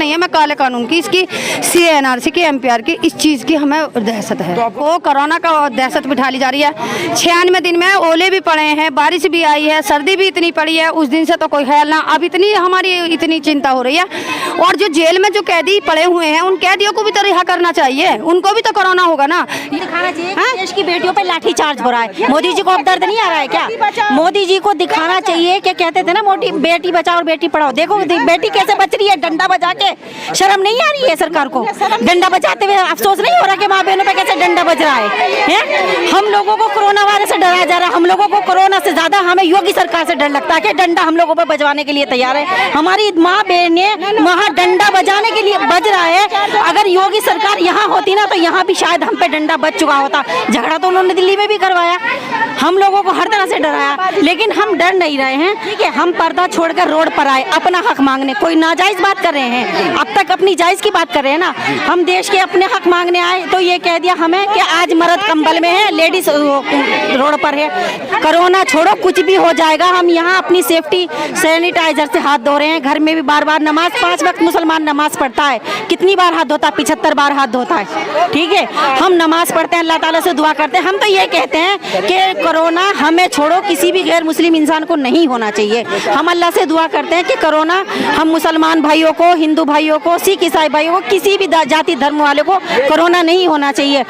नहीं है, मैं काले कानून की, इसकी CA/NRC की, MPR की, इस चीज़ की हमें दहशत है। तो वो कोरोना का दहशत बिठा ली जा रही है। 96 दिन में ओले भी पड़े हैं, बारिश भी आई है, सर्दी भी इतनी पड़ी है, उस दिन से तो कोई ख्याल ना। अब इतनी हमारी इतनी चिंता हो रही है। और जो जेल में जो कैदी पड़े हुए हैं उन कैदियों को भी तो रिहा करना चाहिए, उनको भी तो कोरोना होगा ना। दिखाना चाहिए देश की बेटियों पे लाठी चार्ज हो रहा है। मोदी जी को अब दर्द नहीं आ रहा है क्या? मोदी जी को दिखाना चाहिए कि कहते थे ना मोदी बेटी बचाओ और बेटी पढ़ाओ, देखो बेटी कैसे बच रही है डंडा बजा के। शर्म नहीं आ रही है सरकार को? डंडा बजाते हुए अफसोस नहीं हो रहा कि माँ बहनों पे कैसे डंडा बज रहा है? हम लोगों को कोरोना वायरस से डराया जा रहा है। हम लोगों को कोरोना से ज्यादा हमें योगी सरकार से डर लगता है कि डंडा हम लोगों पर बजवाने के लिए तैयार है। हमारी माँ बहने वहाँ डंडा बजाने के लिए बज रहा है। अगर योगी सरकार यहाँ होती ना तो यहाँ भी शायद हम पे डंडा बज चुका होता। झगड़ा तो उन्होंने दिल्ली में भी करवाया, हम लोगों को हर तरह से डराया, लेकिन हम डर नहीं रहे हैं। ठीक है, हम पर्दा छोड़कर रोड पर आए अपना हक मांगने। कोई नाजायज बात कर रहे हैं, अब तक अपनी जायज की बात कर रहे हैं ना। हम देश के अपने हक मांगने आए तो ये कह दिया हमें कि आज मर्द कंबल में है, लेडीज रोड पर है। कोरोना छोड़ो, कुछ भी हो जाएगा। हम यहाँ अपनी सेफ्टी सैनिटाइजर से हाथ धो रहे हैं। घर में भी बार बार नमाज, 5 वक्त मुसलमान नमाज पढ़ता है। कितनी बार हाथ धोता है? 75 बार हाथ धोता है। ठीक है, हम नमाज पढ़ते हैं, अल्लाह ताला से दुआ करते हैं। हम तो ये कहते हैं कि कोरोना हमें छोड़ो, किसी भी गैर मुस्लिम इंसान को नहीं होना चाहिए। हम अल्लाह से दुआ करते हैं कि कोरोना हम मुसलमान भाइयों को, हिंदू भाइयों को, सिख ईसाई भाइयों को, किसी भी जाति धर्म वाले को कोरोना नहीं होना चाहिए।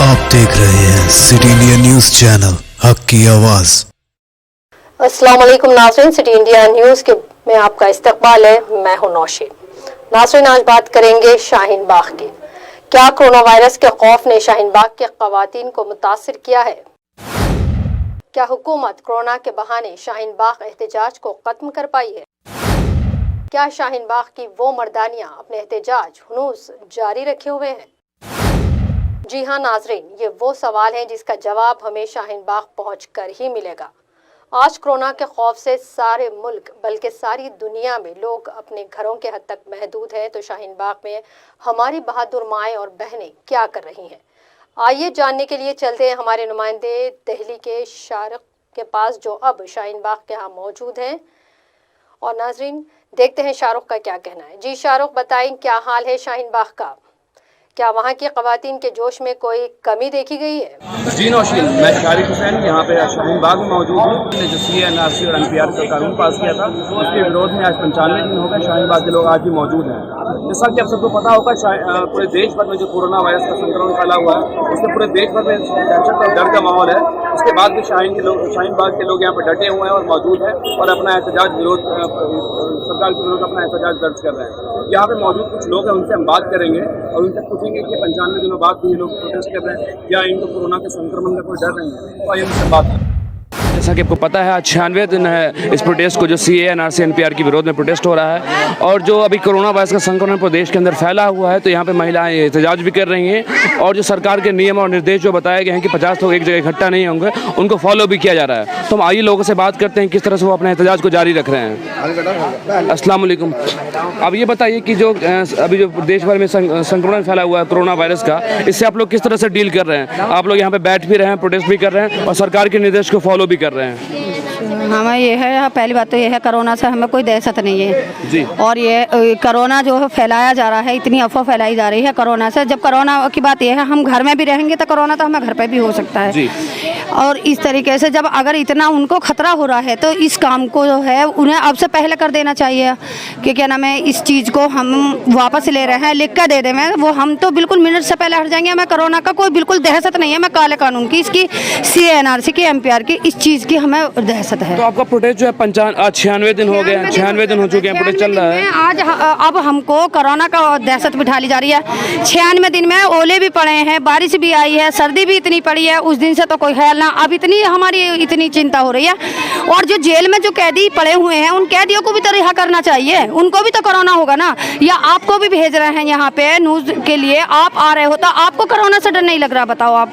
आप देख रहे हैं सिटी इंडिया न्यूज चैनल, हक की आवाज। अस्सलाम वालेकुम नाज़रीन, सिटी इंडिया न्यूज के में आपका इस्तकबाल है। मैं हूं नौशीन। नाज़रीन, आज बात करेंगे शाहीन बाग की। क्या कोरोना वायरस के खौफ ने शाहीन बाग के ख़वातीन को मुतासिर किया है? क्या हुकूमत कोरोना के बहाने शाहीन बाग एहतजाज को खत्म कर पाई है? क्या शाहीन बाग की वो मर्दानियां अपने एहतजाज हुनूस जारी रखे हुए हैं? जी हाँ नाज़रीन, ये वो सवाल हैं जिसका जवाब हमें शाहीन बाग पहुँच कर ही मिलेगा। आज कोरोना के खौफ से सारे मुल्क बल्कि सारी दुनिया में लोग अपने घरों के हद तक महदूद हैं, तो शाहीन बाग में हमारी बहादुर माएँ और बहनें क्या कर रही हैं? आइए जानने के लिए चलते हैं हमारे नुमाइंदे दिल्ली के शाहरुख के पास, जो अब शाहीन बाग के यहाँ मौजूद हैं। और नाज़रीन, देखते हैं शाहरुख का क्या कहना है। जी शाहरुख, बताएं क्या हाल है शाहीन बाग का? क्या वहाँ की ख़वातीन के जोश में कोई कमी देखी गई है? जी नौशीन, मैं शारिक हुसैन यहाँ पे शाहीन बाग में मौजूद हूँ। हमने जो CA/NRC और MPR का कानून पास किया था, उसके विरोध में आज 95 दिन हो गए। शाहीन बाग के लोग आज भी मौजूद हैं। जैसा कि आप सबको पता होगा, पूरे देश भर में जो कोरोना वायरस का संक्रमण फैला हुआ है, उससे पूरे देश भर में दहशत और डर का माहौल है। उसके बाद भी शाहीन बाग के लोग यहाँ पर डटे हुए हैं और मौजूद हैं और अपना एहतजाज विरोध, सरकार के विरोध अपना एहतजाज दर्ज कर रहे हैं। यहाँ पे मौजूद कुछ लोग हैं, उनसे हम बात करेंगे और उनसे पूछेंगे कि 95 दिनों बाद भी ये लोग प्रोटेस्ट कर रहे हैं या इनको कोरोना के संक्रमण का कोई डर नहीं है। तो आइए उनसे बात करें। जैसा कि आपको पता है, आज 96 दिन है इस प्रोटेस्ट को, जो CA/NRC MPR के विरोध में प्रोटेस्ट हो रहा है। और जो अभी कोरोना वायरस का संक्रमण प्रदेश के अंदर फैला हुआ है, तो यहाँ पे महिलाएं एहतजाज भी कर रही हैं। और जो सरकार के नियम और निर्देश जो बताए गए हैं कि 50 लोग एक जगह इकट्ठा नहीं होंगे, उनको फॉलो भी किया जा रहा है। तो हम आइए लोगों से बात करते हैं किस तरह से वो अपने एहतजाज को जारी रख रहे हैं। अस्सलाम वालेकुम। अब ये बताइए कि जो अभी जो देश भर में संक्रमण फैला हुआ है कोरोना वायरस का, इससे आप लोग किस तरह से डील कर रहे हैं? आप लोग यहाँ पे बैठ भी रहे हैं, प्रोटेस्ट भी कर रहे हैं और सरकार के निर्देश को फॉलो भी कर रहे हैं। हमें ये है, पहली बात तो ये है, कोरोना से हमें कोई दहशत नहीं है जी। और ये कोरोना जो है फैलाया जा रहा है, इतनी अफवाह फैलाई जा रही है कोरोना से। जब कोरोना की बात ये है, हम घर में भी रहेंगे तो कोरोना तो हमें घर पे भी हो सकता है जी। और इस तरीके से जब अगर इतना उनको खतरा हो रहा है, तो इस काम को जो है उन्हें अब से पहले कर देना चाहिए कि क्या नाम है, इस चीज़ को हम वापस ले रहे हैं, लिख कर दे दें। वो हम तो बिल्कुल मिनट से पहले हट जाएंगे। हमें कोरोना का कोई बिल्कुल दहशत नहीं है। मैं काले कानून की, इसकी CA/NRC की, MPR की, इस चीज़ की हमें दहशत है। तो आपका प्रोटेस्ट जो है 96 दिन हो गए हैं, 96 दिन हो चुके हैं, प्रोटेस्ट चल रहा है। आज अब हमको कोरोना का दहशत बिठा ली जा रही है। 96 दिन में ओले भी पड़े हैं, बारिश भी आई है, सर्दी भी इतनी पड़ी है, उस दिन से तो कोई ख्याल ना। अब इतनी हमारी इतनी चिंता हो रही है। और जो जेल में जो कैदी पड़े हुए हैं उन कैदियों को भी तो रिहा करना चाहिए, उनको भी तो कोरोना होगा ना। या आपको भी भेज रहे हैं यहाँ पे न्यूज़ के लिए, आप आ रहे हो तो आपको कोरोना से डर नहीं लग रहा? बताओ आप।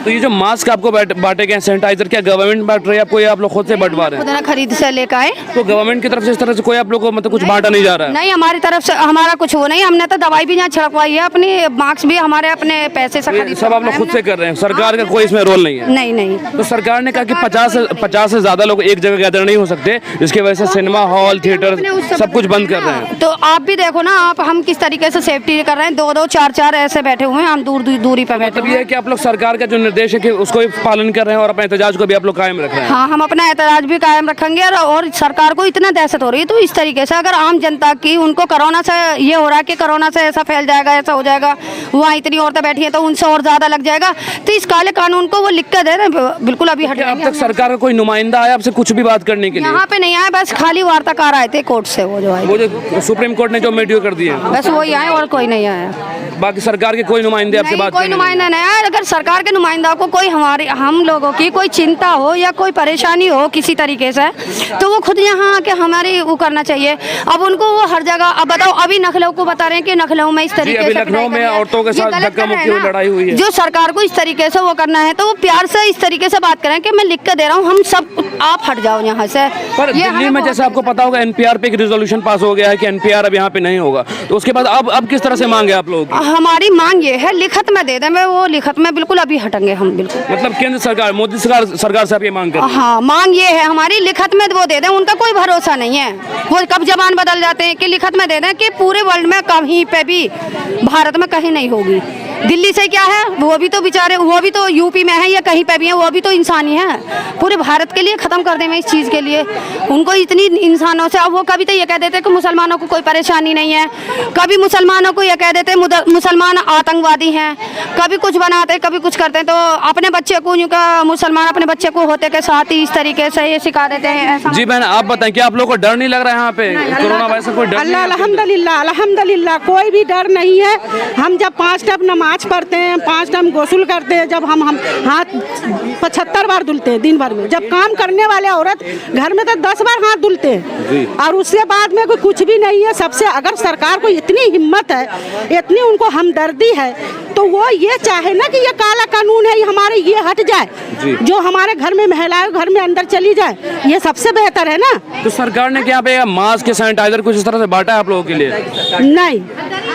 तो ये जो मास्क आपको बांटे गए, सैनिटाइजर, क्या गवर्नमेंट बांट रही है आपको या आप लोग खुद से बंटवा रहे हैं? खुद ना खरीद से लेकर आए। तो गवर्नमेंट की तरफ से इस तरह से कोई आप लोग को मतलब कुछ बांटा नहीं जा रहा है? नहीं, हमारी तरफ से हमारा कुछ वो नहीं, हमने तो दवाई भी यहाँ छिड़कवाई है, अपनी मास्क भी हमारे अपने पैसे से खरीद। सब आप लोग खुद से कर रहे हैं, सरकार का कोई इसमें रोल नहीं है? नहीं नहीं। तो सरकार ने कहा कि 50 से ज्यादा लोग एक जगह गैदर नहीं हो सकते, जिसकी वजह से सिनेमा हॉल, थिएटर सब कुछ बंद कर रहे हैं। तो आप भी देखो ना, आप हम किस तरीके से सेफ्टी कर रहे हैं, 2-2 4-4 ऐसे बैठे हुए हैं, हम दूरी पे बैठे मतलब ये है कि आप लोग सरकार का जो निर्देश है कि उसको भी पालन कर रहे हैं और अपने एहतजाज को भी आप लोग कायम रख रहे हैं? हाँ, हम अपना एतराज भी कायम रखेंगे। और सरकार को इतना दहशत हो रही है, तो इस तरीके से अगर आम जनता की उनको कोरोना से ये हो रहा है कि कोरोना से ऐसा फैल जाएगा, ऐसा हो जाएगा, वहाँ इतनी औरतें बैठी हैं तो उनसे और ज्यादा लग जाएगा, तो इस काले कानून को वो लिख कर दे रहे हैं, बिल्कुल अभी हट। अब तक सरकार का कोई नुमाइंदा आया आपसे कुछ भी बात करने के लिए? यहाँ पे नहीं आए, बस खाली वार्ताकार आए थे कोर्ट से, वो जो आए, वो जो सुप्रीम कोर्ट ने जो मीडियो कर दिए, बस वही आए और कोई नहीं आया। बाकी सरकार के कोई नुमाइंदे आपसे बात कोई नुमाइंदा नहीं आया। अगर सरकार के नुमाइंदा को कोई हम लोगों की कोई चिंता हो या कोई परेशानी हो किसी तरीके से, तो वो खुद यहाँ आके हमारी वो करना चाहिए। अब उनको वो हर जगह, अब बताओ, अभी लखनऊ को बता रहे हैं कि लखनऊ में इस तरीके से लखनऊ में औरतों के साथ धक्का मुक्की हुई लड़ाई हुई है। जो सरकार को इस तरीके से वो करना है, तो वो प्यार से इस तरीके से बात करें कि मैं लिख कर दे रहा हूँ, हम सब आप हट जाओ यहाँ से। पर दिल्ली में जैसे आपको पता होगा एनपीआर पे एक रिजोल्यूशन पास हो गया है कि एनपीआर अब यहाँ पे नहीं होगा, तो उसके बाद अब किस तरह से मांगे आप लोगों की? हमारी मांग ये है, लिखत में दे दें, मैं वो लिखत में बिल्कुल अभी हटेंगे हम, बिल्कुल। मतलब केंद्र सरकार, मोदी सरकार से आप ये मांग कर? हाँ, मांग ये है हमारी, लिखत में वो दे दें, उनका कोई भरोसा नहीं है, वो कब जबान बदल जाते हैं, कि लिखत में दे दें कि पूरे वर्ल्ड में कहीं पे भी, भारत में कहीं नहीं होगी। दिल्ली से क्या है, वो भी तो बेचारे, वो भी तो यूपी में है या कहीं पे भी है, वो भी तो इंसान ही है। पूरे भारत के लिए ख़त्म कर दें मैं इस चीज़ के लिए, उनको इतनी इंसानों से। अब वो कभी तो ये कह देते कि मुसलमानों को कोई परेशानी नहीं है, कभी मुसलमानों को ये कह देते मुसलमान आतंकवादी हैं, कभी कुछ बनाते कभी कुछ करते हैं। तो अपने बच्चे को उनका मुसलमान अपने बच्चे को होते के साथ ही इस तरीके से ये सिखा देते हैं। जी बहन, आप बताएं, क्या आप लोगों को डर नहीं लग रहा है यहाँ पे कोरोना वायरस से? कोई डर? अल्हम्दुलिल्लाह, अल्हम्दुलिल्लाह, कोई भी डर नहीं है। हम जब 5 टाइम नमाज पढ़ते हैं, 5 टाइम गोसुल करते हैं, जब हम हाथ 75 बार धुलते हैं दिन भर में। जब काम करने वाले औरत घर में तो 10 बार हाथ धुलते हैं, और उसके बाद में कोई कुछ भी नहीं है। सबसे अगर सरकार को इतनी हिम्मत है, इतनी उनको हमदर्दी है, तो वो ये चाहे ना कि ये काला कानून है, ये हमारे ये हट जाए, जो हमारे घर में महिलाएं घर में अंदर चली जाए, ये सबसे बेहतर है ना। तो सरकार ने क्या पे मास्क, सैनिटाइजर कुछ इस तरह से बांटा है आप लोगों के लिए? नहीं,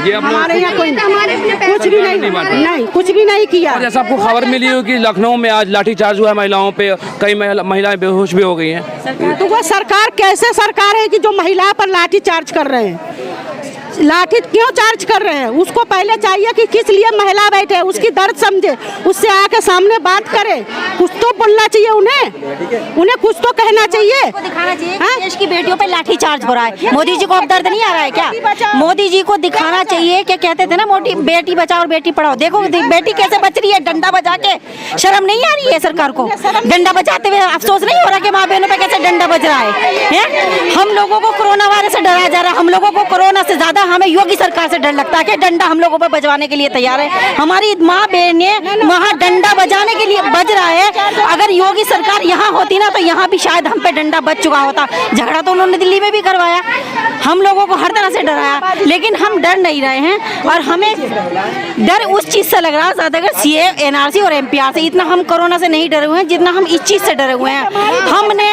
ये हमारे यहाँ कोई कुछ भी नहीं, कुछ भी नहीं किया। और जैसा आपको खबर मिली हो कि लखनऊ में आज लाठीचार्ज हुआ है महिलाओं पे, कई महिलाएं बेहोश भी हो गई हैं। तो वो सरकार कैसे सरकार है कि जो महिला पर लाठी चार्ज कर रहे हैं? लाठी क्यों चार्ज कर रहे हैं? उसको पहले चाहिए कि किस लिए महिला बैठे, उसकी दर्द समझे, उससे आके सामने बात करे, कुछ तो बोलना चाहिए उन्हें कुछ तो कहना चाहिए। दिखाना चाहिए कि देश की बेटियों पे लाठी चार्ज हो रहा है। मोदी जी को अब दर्द नहीं आ रहा है क्या? मोदी जी को दिखाना चाहिए कि कहते थे ना, मोदी बेटी बचाओ और बेटी पढ़ाओ, देखो बेटी कैसे बच रही है डंडा बजा के। शर्म नहीं आ रही है सरकार को? डंडा बजाते हुए अफसोस नहीं हो रहा कि माँ बहनों पे कैसे डंडा बज रहा है? हम लोगों को कोरोना वायरस से डराया जा रहा है, हम लोगों को कोरोना से ज्यादा हमें योगी सरकार से डर लगता है कि डंडा हम लोगों पर बजवाने के लिए तैयार है। हमारी माँ बहन ने वहाँ डंडा बजाने के लिए बज रहा है। अगर योगी सरकार यहाँ होती ना, तो यहाँ भी शायद हम पे डंडा बज चुका होता। झगड़ा तो उन्होंने दिल्ली में भी करवाया, हम लोगों को हर तरह से डराया, लेकिन हम डर नहीं रहे हैं। और हमें डर उस चीज से लग रहा है ज्यादा, सीए, एनआरसी और एमपीआर से। इतना हम कोरोना से नहीं डरे हुए हैं जितना हम इस चीज से डरे हुए हैं। हमने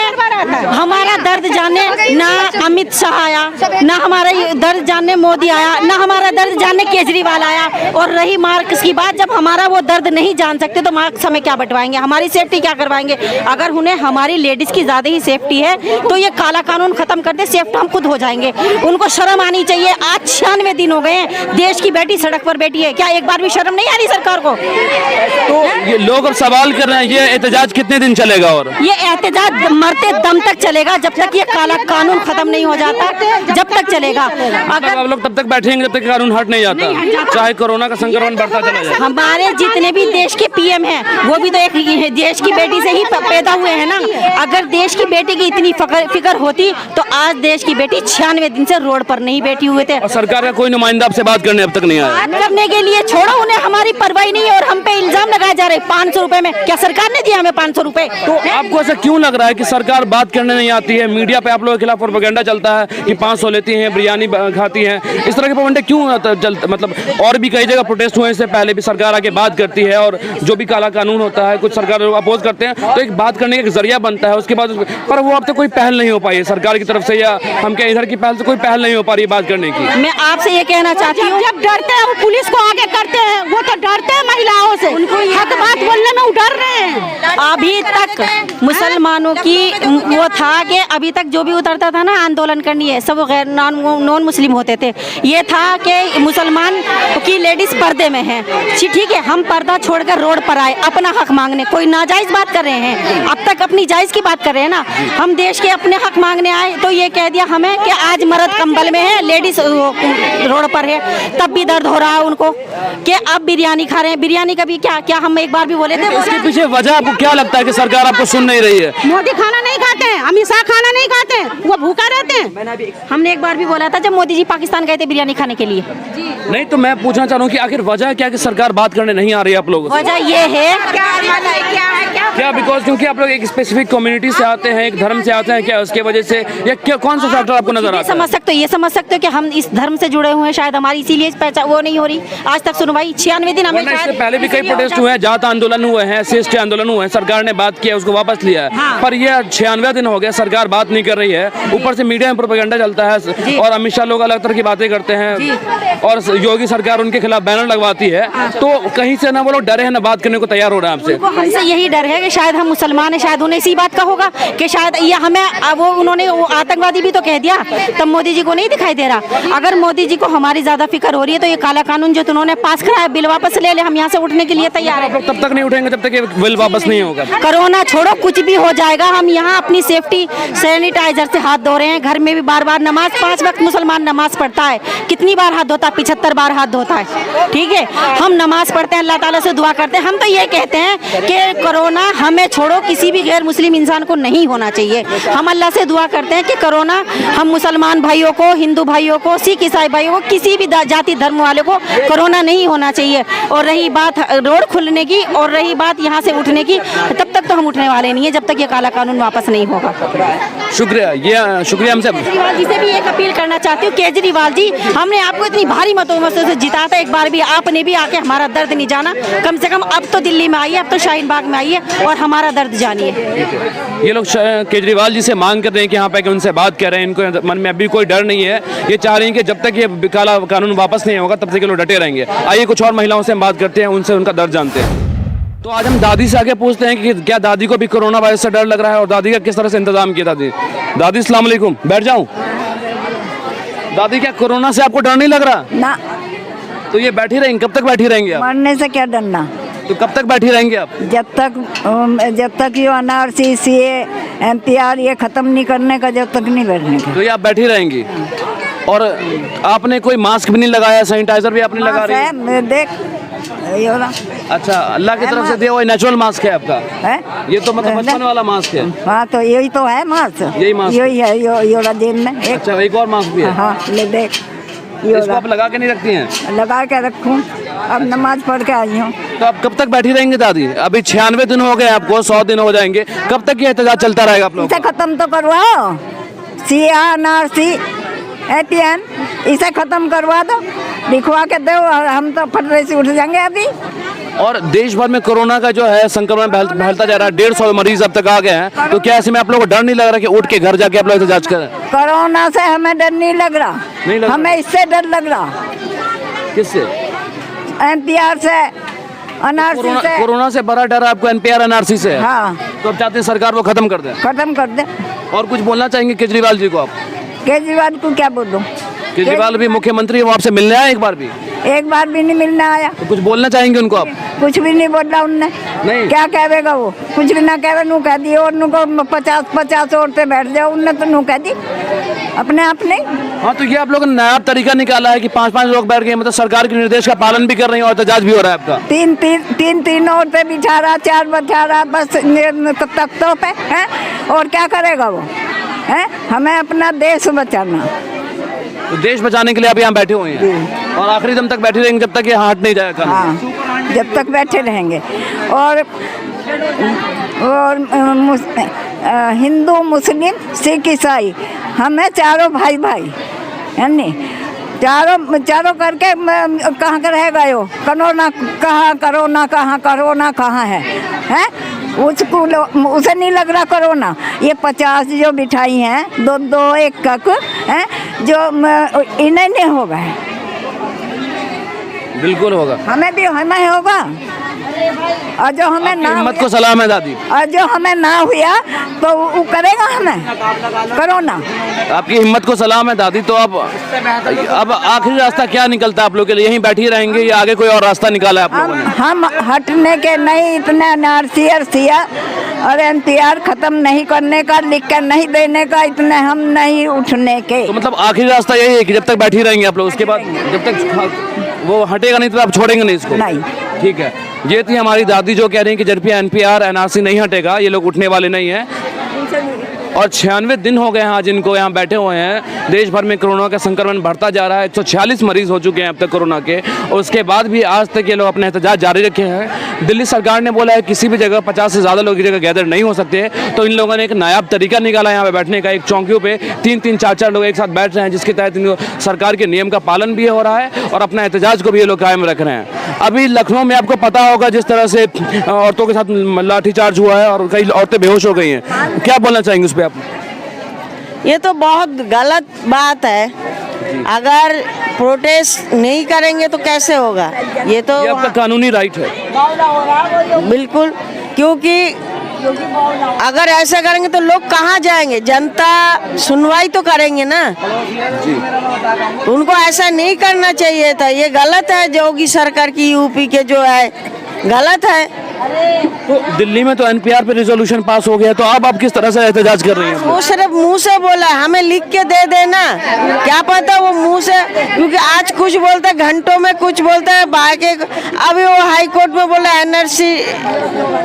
हमारा दर्द जाने ना अमित शाह आया, ना हमारा दर्द जानने मोदी आया, ना हमारा दर्द जानने केजरीवाल आया। और रही मार्क्स की बात, जब हमारा वो दर्द नहीं जान सकते तो मार्क्स हमें क्या बंटवाएंगे, हमारी सेफ्टी क्या करवाएंगे? अगर उन्हें हमारी लेडीज की ज्यादा ही सेफ्टी है तो ये काला कानून खत्म कर दे, सेफ्ट हम खुद हो जाएंगे। उनको शर्म आनी चाहिए। आज 96 दिन हो गए हैं, देश की बेटी सड़क पर बैठी है, क्या एक बार भी शर्म नहीं आ रही सरकार को? तो ये लोग अब सवाल कर रहे हैं, ये एहतजाज कितने दिन चलेगा? और ये एहतजाज मरते दम तक चलेगा, जब तक ये काला कानून खत्म नहीं हो जाता, जब तक चलेगा। अगर आप लोग तब तक बैठेंगे जब तक कानून हट नहीं जाता, चाहे कोरोना का संक्रमण बढ़ता चला जाए। हमारे जितने भी देश के पीएम हैं, वो भी तो एक देश की बेटी से ही पैदा हुए हैं ना। अगर देश की बेटी की इतनी फिक्र होती तो आज देश की बेटी 96 दिन से रोड पर नहीं बैठी हुए थे। और सरकार का कोई नुमाइंदा आपसे बात करने अब तक नहीं आया? बात करने के लिए छोड़ो, उन्हें हमारी परवाही नहीं है। और हम पे इल्जाम लगाए जा रहे 500 रुपए में, क्या सरकार ने दिया हमें 500 रुपए? तो आपको ऐसा क्यों लग रहा है कि सरकार बात करने नहीं आती है, हैं, मीडिया पे आप लोगों के खिलाफ प्रोपेगेंडा चलता है कि 500 लेती हैं, बिरयानी खाती हैं, इस तरह के प्रोपेगेंडा क्यों मतलब और भी कई जगह प्रोटेस्ट हुए, इससे पहले भी सरकार आके बात करती है और जो भी काला कानून होता है कुछ सरकार अपोज करते हैं तो एक बात करने का एक जरिया बनता है उसके बाद पर वो अब तक कोई पहल नहीं हो पाई है सरकार की तरफ से, या हम क्या इधर की पहल से कोई पहल नहीं हो पा रही है बात करने की। मैं आपसे ये कहना चाहती हूँ, जब डरते हैं वो पुलिस को आगे करते हैं, वो तो डरते हैं महिलाओं से, उनको हक बात बोलने में वो डर रहे हैं। अभी तक मुसलमानों की वो था कि अभी तक जो भी उतरता था ना आंदोलन करनी है सब गैर नॉन मुस्लिम होते थे। ये था कि मुसलमान की लेडीज पर्दे में है, ठीक है, हम पर्दा छोड़कर रोड पर आए अपना हक मांगने, कोई नाजायज बात कर रहे हैं, अब तक अपनी जायज की बात कर रहे हैं ना, हम देश के अपने हक मांगने आए तो ये कह दिया हमें कि आज मर्द कंबल में है, लेडीज रोड पर है, तब भी दर्द हो रहा है उनको कि अब बिरयानी खा रहे हैं। बिरयानी का भी क्या हम एक बार भी बोले थे? इसके पीछे वजह आपको क्या लगता है कि सरकार आपको सुन नहीं रही है? मोदी खाना नहीं खाते हैं, अमित शाह खाना नहीं खाते, वो भूखा रहते हैं। हमने एक बार भी बोला था जब मोदी जी पाकिस्तान गए थे बिरयानी खाने के लिए। नहीं तो मैं पूछना चाह रहा हूँ कि आखिर वजह क्या कि सरकार बात करने नहीं आ रही है आप लोगों से? वजह ये है क्या बिकॉज क्योंकि आप लोग एक स्पेसिफिक कम्युनिटी से आते हैं, एक धर्म से आते हैं, क्या उसके वजह से या क्या कौन सा फैक्टर आपको नजर आता है? ये समझ सकते हो कि हम इस धर्म से जुड़े हुए हैं, शायद हमारी इसीलिए पहचान वो नहीं हो रही आज तक सुनवाई 96 दिन हमें। इससे पहले भी कई प्रोटेस्ट हुए हैं, जात आंदोलन हुए हैं, SC/ST आंदोलन हुए हैं, सरकार ने बात किया उसको वापस लिया है। हाँ। पर ये 96 दिन हो गया सरकार बात नहीं कर रही है, ऊपर से मीडिया में प्रोपेगेंडा चलता है और अमित शाह लोग अलग तरह की बातें करते हैं और योगी सरकार उनके खिलाफ बैनर लगवाती है, तो कहीं से ना वो लोग डरे हैं ना बात करने को तैयार हो रहे हैं आपसे। हमसे यही डर है कि शायद हम मुसलमान हैं, शायद उन्हें इसी बात का होगा कि शायद ये हमें वो उन्होंने वो आतंकवादी भी तो कह दिया, तब मोदी जी को नहीं दिखाई दे रहा। अगर मोदी जी को हमारी ज्यादा फिक्र हो रही है तो ये काला कानून जो उन्होंने पास कराया बिल वापस ले ले, हम यहाँ से उठने के लिए तैयार है। तब तक नहीं उठेंगे जब तक ये बिल वापस नहीं होगा। कोरोना छोड़ो कुछ भी हो जाएगा, हम यहाँ अपनी सेफ्टी सैनिटाइजर से हाथ धो रहे हैं, घर में भी बार बार नमाज 5 वक्त मुसलमान नमाज पढ़ता है, कितनी बार हाथ धोता है? 75 बार हाथ धोता है, ठीक है, हम नमाज पढ़ते हैं, अल्लाह ताला से दुआ करते हैं। हम तो ये कहते हैं कि कोरोना हमें छोड़ो किसी भी गैर मुस्लिम इंसान को नहीं होना चाहिए। हम अल्लाह से दुआ करते हैं कि कोरोना हम मुसलमान भाइयों को, हिंदू भाइयों को, सिख ईसाई भाइयों को, किसी भी जाति धर्म वाले को कोरोना नहीं होना चाहिए। और रही बात रोड खुलने की और रही बात यहाँ से उठने की, तब तक तो हम उठने वाले नहीं है जब तक ये काला कानून वापस नहीं होगा। शुक्रिया, ये शुक्रिया हमसे। केजरीवाल जी से भी एक अपील करना चाहती हूँ, केजरीवाल जी हमने आपको इतनी भारी मतों से जिताया था, एक बार भी आपने भी आके हमारा दर्द नहीं जाना, कम से कम अब तो दिल्ली में आइए, अब तो शाहीन बाग में आइए और हमारा दर्द जानिए। ये लोग केजरीवाल जी से मांग कर रहे हैं कि यहाँ पे कि उनसे बात कर रहे हैं, इनको मन में अभी कोई डर नहीं है, ये चाह रही हैं कि जब तक ये काला कानून वापस नहीं होगा तब तक ये लोग डटे रहेंगे। आइए कुछ और महिलाओं से हम बात करते हैं, उनसे उनका दर्द जानते हैं। तो आज हम दादी से आगे पूछते हैं कि क्या दादी को भी कोरोना वायरस से डर लग रहा है और दादी का किस तरह से इंतजाम किया। दादी अस्सलाम वालेकुम, बैठ जाऊं? दादी क्या कोरोना से आपको डर नहीं लग रहा? ना। तो ये बैठी रहेंगे, कब तक बैठी रहेंगे आप? मरने से क्या डरना? तो कब तक बैठी रहेंगे आप? जब तक ये NRC CA MPR ये खत्म नहीं करने का, जब तक नहीं बैठने का। तो ये आप बैठी रहेंगी और आपने कोई मास्क भी नहीं लगाया, सैनिटाइजर भी आपने लगा रही है? देख ये वाला। अच्छा, अल्लाह की तरफ से दिया हुआ नेचुरल मास्क है आपका? है ये तो मतलब बचपन वाला मास्क है। हाँ तो यही तो है मास्क, यही मास्क, यही है, ये वाला जेब में। अच्छा, एक और मास्क भी है? हाँ ले देख, इसको आप लगा के नहीं रखती हैं? लगा के रखूं, अब नमाज पढ़ के आई हूँ। तो आप कब तक बैठी रहेंगी दादी? अभी 96 दिन हो गए आपको, 100 दिन हो जाएंगे, कब तक ये एहतजाज चलता रहेगा आप लोग? इसे खत्म तो करवाओ, CA NRC APN इसे खत्म करवा दो, दिखवा के दो, हम तो फटरे से उठ जाएंगे अभी। और देश भर में कोरोना का जो है संक्रमण फैलता जा रहा है, 150 मरीज अब तक आ गए हैं, तो क्या ऐसे में आप लोगों को डर नहीं लग रहा कि उठ के घर जाके आप लोग एहतजाज करें? कोरोना से हमें डर नहीं लग रहा, नहीं लग हमें इससे डर लग रहा। किससे? NPR से, NRC से। कोरोना से बड़ा डर आपको NPR NRC से? हाँ। तो अब चाहते हैं सरकार वो खत्म कर दे? खत्म कर दे। और कुछ बोलना चाहेंगे केजरीवाल जी को आप? केजरीवाल को क्या बोलूं? केजरीवाल भी मुख्यमंत्री है, वो आपसे मिलने आए एक बार भी? एक बार भी नहीं मिलने आया। तो कुछ बोलना चाहेंगे उनको आप? कुछ भी नहीं बोला उनने। नहीं। क्या कहेगा वो? कुछ भी ना कहे, नू कह दी और नू को 50 औरतें बैठ जाओ, उनने तो नू कह दी अपने आप नहीं। हाँ, तो ये आप लोगों ने नया तरीका निकाला है कि 5-5 लोग बैठ गए, मतलब सरकार के निर्देश का पालन भी कर रही है और एहतजाज भी हो रहा है आपका? तीन औरतें बिठा रहा, 4 बिठा रहा, बस तख्तों पे है। और क्या करेगा वो? है, हमें अपना देश बचाना। तो देश बचाने के लिए आप यहाँ बैठे हुए हैं और आखिरी दम तक बैठे रहेंगे जब तक ये हट नहीं जाएगा? हाँ, जब तक बैठे रहेंगे। और हिंदू मुस्लिम सिख ईसाई हमें चारों भाई भाई है नी, चारों करके कहाँ के रह गए हो, करोना कहाँ है उसको उसे नहीं लग रहा कोरोना। ये 50 जो बिठाई हैं दो एक कक हैं जो इन्हें नहीं होगा, बिल्कुल होगा, हमें होगा। और जो हमें ना हिम्मत को सलाम है दादी। और जो हमें ना हुआ तो वो करेगा हमें कोरोना। आपकी हिम्मत को सलाम है दादी। तो अब आखिरी रास्ता क्या निकलता है आप लोग के लिए? यहीं बैठी रहेंगे या आगे कोई और रास्ता निकाला है आप लोगों ने? हम हटने के नहीं, इतने NRC और NPR खत्म नहीं करने का, लिख कर नहीं देने का, इतने हम नहीं उठने के। तो मतलब आखिरी रास्ता यही है कि जब तक बैठी रहेंगे आप लोग, उसके बाद जब तक वो हटेगा नहीं तो आप छोड़ेंगे नहीं इसको? नहीं। ठीक है, ये थी हमारी दादी जो कह रही हैं कि जब भी NPR NRC नहीं हटेगा ये लोग उठने वाले नहीं हैं। और 96 दिन हो गए हैं आज इनको यहाँ बैठे हुए हैं। देश भर में कोरोना का संक्रमण बढ़ता जा रहा है, 146 मरीज हो चुके हैं अब तक कोरोना के, और उसके बाद भी आज तक ये लोग अपने एहतजाज जारी रखे हैं। दिल्ली सरकार ने बोला है किसी भी जगह 50 से ज़्यादा लोग की जगह गैदर नहीं हो सकते, तो इन लोगों ने एक नायाब तरीका निकाला है यहाँ पे बैठने का। एक चौकियों पे 3-3, 4-4 लोग एक साथ बैठ रहे हैं, जिसके तहत इनको सरकार के नियम का पालन भी हो रहा है और अपना एहतजाज को भी ये लोग कायम रख रहे हैं। अभी लखनऊ में आपको पता होगा जिस तरह से औरतों के साथ लाठीचार्ज हुआ है और कई औरतें बेहोश हो गई हैं, क्या बोलना चाहेंगे उस पर आप? ये तो बहुत गलत बात है। अगर प्रोटेस्ट नहीं करेंगे तो कैसे होगा? ये तो ये आपका कानूनी राइट है। बिल्कुल, क्योंकि अगर ऐसा करेंगे तो लोग कहाँ जाएंगे? जनता सुनवाई तो करेंगे ना जी। उनको ऐसा नहीं करना चाहिए था, ये गलत है। योगी सरकार की यूपी के जो है गलत है। तो दिल्ली में तो NPR पे रिजोल्यूशन पास हो गया, तो अब आप किस तरह से एहतजाज कर रही हैं? वो सिर्फ मुंह से बोला, हमें लिख के दे देना, क्या पता वो मुंह से, क्योंकि आज कुछ बोलता है, घंटों में कुछ बोलता है, बाकी अभी वो हाई कोर्ट में बोला NRC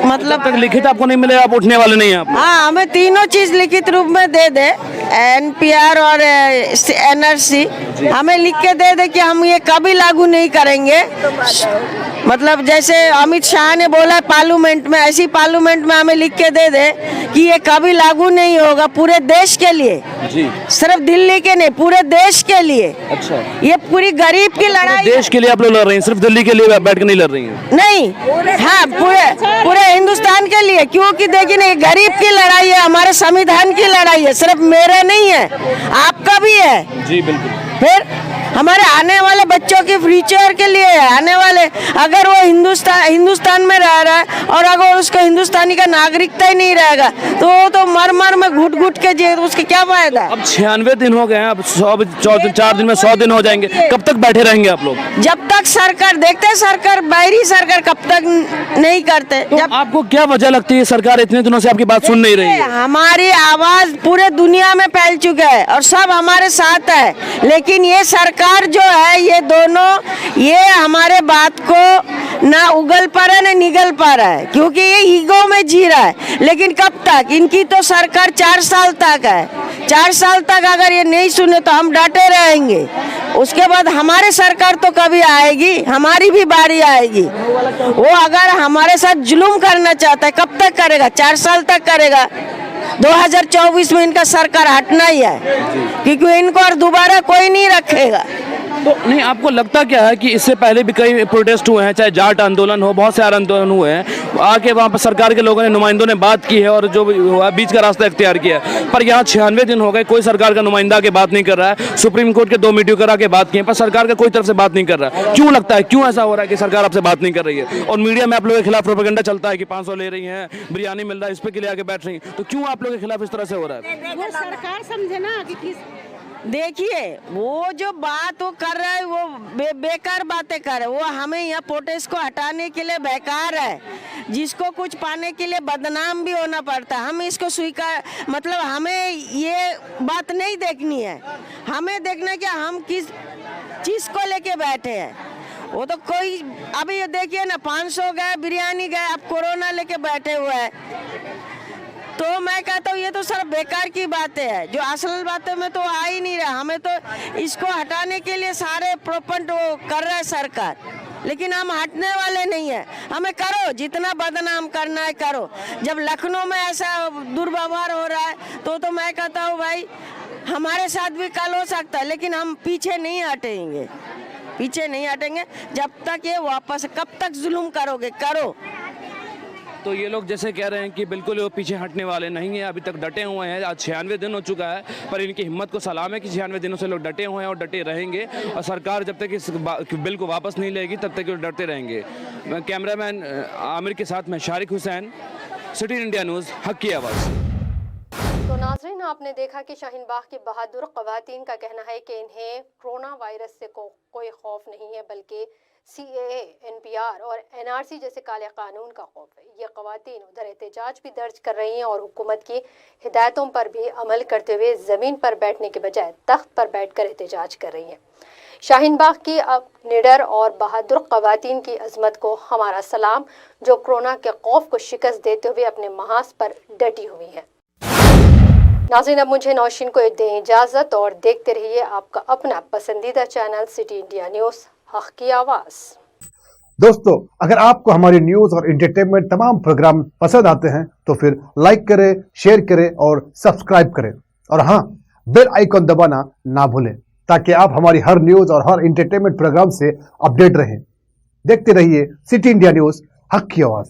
मतलब तक लिखित आपको नहीं मिले, आप उठने वाले नहीं हैं आप? हाँ, हमें तीनों चीज लिखित रूप में दे दे, NPR और NRC हमें लिख के दे दे कि हम ये कभी लागू नहीं करेंगे। मतलब जैसे अमित शाह ने बोला पार्लियामेंट में, ऐसी पार्लियामेंट में हमें लिख के दे दे कि ये कभी लागू नहीं होगा पूरे देश के लिए जी, सिर्फ दिल्ली के नहीं, पूरे देश के लिए। अच्छा, ये पूरी गरीब की लड़ाई देश के लिए आप लोग लड़ रही हैं, सिर्फ दिल्ली के लिए बैठ के नहीं लड़ रही हैं? नहीं, हाँ, पूरे हिंदुस्तान के लिए, क्योंकि देखिए ना, गरीब की लड़ाई है, हमारे संविधान की लड़ाई है, सिर्फ मेरा नहीं है, आपका भी है जी। बिल्कुल। फिर हमारे आने वाले बच्चों के फ्यूचर के लिए है, आने वाले, अगर वो हिंदुस्तान में रह रहा है और अगर उसका हिंदुस्तानी का नागरिकता ही नहीं रहेगा तो वो तो मर में घुट के जिए, तो उसके क्या फायदा? अब 96 दिन हो गए हैं, अब 4 दिन में 100 दिन हो जाएंगे, कब तक बैठे रहेंगे आप लोग? जब तक सरकार देखते हैं, सरकार बाहरी सरकार कब तक नहीं करते। तो जब आपको क्या वजह लगती है सरकार इतने दिनों से आपकी बात सुन नहीं रही है? हमारी आवाज पूरे दुनिया में फैल चुका है और सब हमारे साथ है, लेकिन ये सरकार जो है, ये दोनों, ये हमारे बात को ना उगल पा रहा है ना निगल पा रहा है, क्योंकि ये ईगो में जी रहा है। लेकिन कब तक? इनकी तो सरकार 4 साल तक है, 4 साल तक अगर ये नहीं सुने तो हम डटे रहेंगे। उसके बाद हमारे सरकार तो कभी आएगी, हमारी भी बारी आएगी। वो अगर हमारे साथ जुल्म करना चाहता है, कब तक करेगा? 4 साल तक करेगा। 2024 में इनका सरकार हटना ही है, क्योंकि इनको और दोबारा कोई नहीं रखेगा। तो नहीं, आपको लगता क्या है कि इससे पहले भी कई प्रोटेस्ट हुए हैं, चाहे जाट आंदोलन हो, बहुत सारे आंदोलन हुए हैं, आके वहाँ पर सरकार के लोगों ने, नुमाइंदों ने बात की है और जो हुआ बीच का रास्ता इख्तियार किया है। पर यहाँ 96 दिन हो गए, कोई सरकार का नुमाइंदा के बात नहीं कर रहा है। सुप्रीम कोर्ट के 2 मीटिंग करा के बात किए, पर सरकार का कोई तरफ से बात नहीं कर रहा है। क्यों लगता है, क्यों ऐसा हो रहा है कि सरकार आपसे बात नहीं कर रही है? और मीडिया में आप लोगों के खिलाफ प्रोपेगेंडा चलता है कि 500 ले रही है, बिरयानी मिल रहा है, इस पे के लिए आके बैठ रही है, तो क्यों आप लोगों के खिलाफ इस तरह से हो रहा है? वो सरकार समझे ना कि किस देखिए, वो जो बात वो कर रहा है वो बेकार बातें कर रहे हैं। वो हमें यहाँ प्रोटेस्ट को हटाने के लिए बेकार है, जिसको कुछ पाने के लिए बदनाम भी होना पड़ता है। हम इसको स्वीकार, मतलब हमें ये बात नहीं देखनी है, हमें देखना है कि हम किस चीज़ को लेके बैठे हैं। वो तो कोई, अभी ये देखिए ना, 500 गए, बिरयानी गए, अब कोरोना लेके बैठे हुए हैं। तो मैं कहता हूँ ये तो सर बेकार की बातें है, जो असल बातों में तो आ ही नहीं रहा। हमें तो इसको हटाने के लिए सारे प्रोपंड वो कर रहा है सरकार। लेकिन हम हटने वाले नहीं है। हमें करो, जितना बदनाम करना है करो। जब लखनऊ में ऐसा दुर्व्यवहार हो रहा है तो मैं कहता हूँ भाई हमारे साथ भी कल हो सकता है, लेकिन हम पीछे नहीं हटेंगे, पीछे नहीं हटेंगे जब तक ये वापस। कब तक जुल्म करोगे, करो। तो ये लोग जैसे कह रहे हैं कि बिल्कुल वो पीछे हटने वाले नहीं हैं, अभी तक डटे हुए हैं। आज 96 दिन हो चुका है, पर इनकी हिम्मत को सलाम है कि 96 दिनों से लोग डटे हुए हैं और डटे रहेंगे। और सरकार जब तक इस बिल को वापस नहीं लेगी तब तक वो डरते रहेंगे। कैमरामैन आमिर के साथ मैं Shariq Hussain, city India news, हक की आवाज़। तो नाज़रीन, आपने देखा कि शाहीन बाग की बहादुर ख़वातीन का कहना है कि इन्हें कोरोना वायरस से कोई खौफ नहीं है, बल्कि CAA, NPR और NRC जैसे काले कानून का खौफ है। ये ख़वातीन उधर एहतजाज भी दर्ज कर रही हैं और हुकूमत की हिदायतों पर भी अमल करते हुए ज़मीन पर बैठने के बजाय तख्त पर बैठकर एहतजाज कर रही हैं। शाहीन बाग की अब निडर और बहादुर ख़वातीन की अजमत को हमारा सलाम, जो कोरोना के खौफ को शिकस्त देते हुए अपने महाज पर डटी हुई है। नाज़रीन, अब मुझे नौशीन को दें इजाज़त और देखते रहिए आपका अपना पसंदीदा चैनल सिटी इंडिया न्यूज़, हक़ की आवाज़। दोस्तों, अगर आपको हमारी न्यूज़ और एंटरटेनमेंट तमाम प्रोग्राम पसंद आते हैं तो फिर लाइक करें, शेयर करें और सब्सक्राइब करें। और हाँ, बेल आइकन दबाना ना भूलें ताकि आप हमारी हर न्यूज़ और हर एंटरटेनमेंट प्रोग्राम से अपडेट रहें। देखते रहिए सिटी इंडिया न्यूज़, हक़ की आवाज़।